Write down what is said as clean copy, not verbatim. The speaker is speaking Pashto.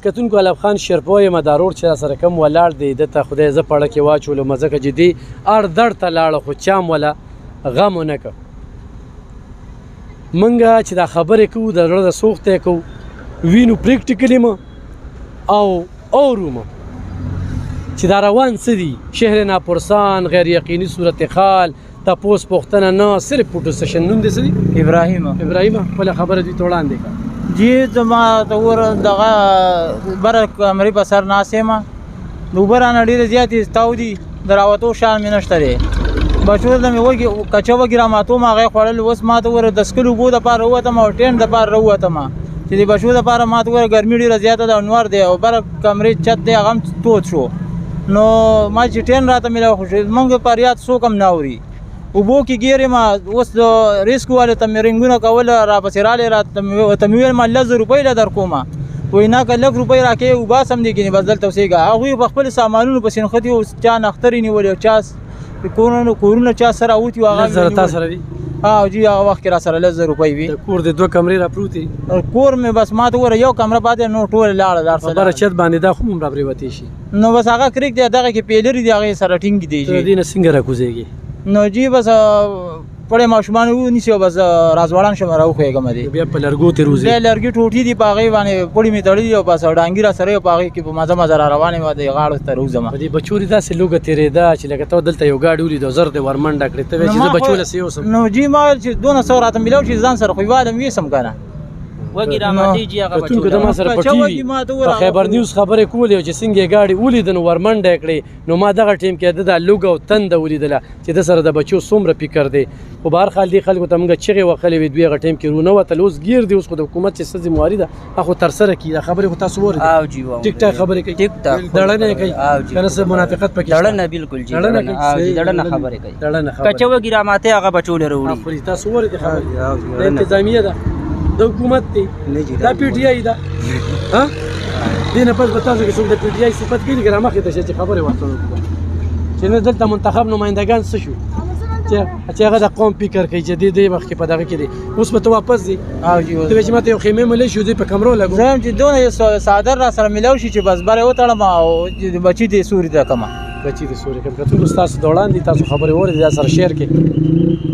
کتونکو علب خان شیرپو یم دا روډ چې راسره کوم ولاړ دی ده ته خدای زه پړه کې واچولم ځکه چې دی اړ دړ ته لاړه خو چا م وله غم ونه کړ موږ چې دا خبرې کوو د زړه د سوخت یې کوو وینو پریکټیکلي م او اورو م چې دا روان څه دي شهر ناپرسان غیر یقیني صورتحال تپوس پوښتنه نه صرف فوټو سیشن نوم دی څه دی ابراهیم خپله خبره دوی ته وړاندې کړه جی زما ته وګوره دغه بره کمرې په سر ناست یم د اوبه رانه ډېرې زیاتې تاودي د راوتو شان مې نشته دی بچو ته مې وږي کچه وږي راماتوم هغه یې خوړل اوس ما ته وګوره د څښلو اوبو دپاره ووتم او ټینټ دپاره راووتم چې د بچو دپاره ما ته وګوره ګرمي ډېره زیاته ده انور دی او بره کمرې چت دی هغه هم تود شو نو ما چې ټین راته میلاو خو زمونږ پر یاد څوک هم نه اوري اوبو کې ګیر یم اوس د ریسک والو ته مې رنګونه کول راپسې رالی راته مې ویل ما 1000 روپۍ له در کومه وایي نه که 1,00,000 روپۍ راکوې وباسم دې کینې بس دلته اوسېږه هغوی په خپلو سامانونو پسې نښتي وو چا نخترې نیولې او چا کورونه چا سره اوتي وو هغه تا سره دي جی هغه وخت کې را سره 10,000 روپۍ وي د کور د 2 کمرې را پروتې کور مې بس ما ته وګوره یو کمره پاتې نو ټول لاړه در سره خبره چت باندې دا خو هم را پرېوتې شي نو بس هغه کریک دی دغه کې پیلري دی هغې سره ټینګ دی ته دې نه څنګه راکوزېږې نو جی بس پړې ماشومان ونیسي او بس راځوړان شم راوښوېږم دې بیا په لرګو تې روزې بیا لرګي ټوټې دي په هغې باندې پړې مې تړلي او بس ډانګي را سره په هغې کې په مزه مزه را روانې وه د غاړو ته روزم په دې بچو دې داسې لوږه تېرېده چې لکه ته دلته یو ګاډي ولید او زر دې ورمنډه کړې ته وایې چې زه بچو له څه یوسم نو جی ما ویل چې 200 راته میلاو چې ځان سره خو یوالم ویسم که نه وږي راماتې جي هغه کتونکو د ما سره پټي وي په خیبر نیوز خبرې کولې او چې څنګه یې ګاډي ولید نو ورمنډه یې کړې نو ما دغه ټیم کې د دا لوږه او تنده ولیدله چې د سره د بچو څومره فکر دی خو به هر حال دې خلکو ته موږ چغې وهلې وې دوی هغه ټیم کې رونه وتل اوس ګیر دی اوس خو د حکومت چې څه ذمواري ده هغه خو ترسره کړي دا خبرې خو تاسو واورئ ټیک ټاک خبرې کوي دړنه یې کوي که نه څه منافقت پکې دړنه بالکل جي دړنه خبرې کوي کچه وږي راماتې هغه بچو له راوړي تاسو واورئ د خبرې د انتظامیه ده د حکومت دی دا پی ټی آی ده ها دې نه پس به تاسو کې څوک د پی ټی آی صفت کوي لکه رامخې ته چې خبرې ورته وکړو چې نه دلته منتخب نمایندګان څه شو چې هغه د قوم فکر کوي چې دې وخت کې په دغه کې دی اوس به ته واپس دی ته وایې چې ماته یو خیمې ملی شو دوی په کمرو لګو زه هم چې دونه یو څادر را سره میلاو شي چې بس بره یې وتړم او بچي دې سوري ته کړمه بچي دې سوري کړم کتونکو ستاسو د وړاندې تاسو خبرې واورئ دا سره شیر کړئ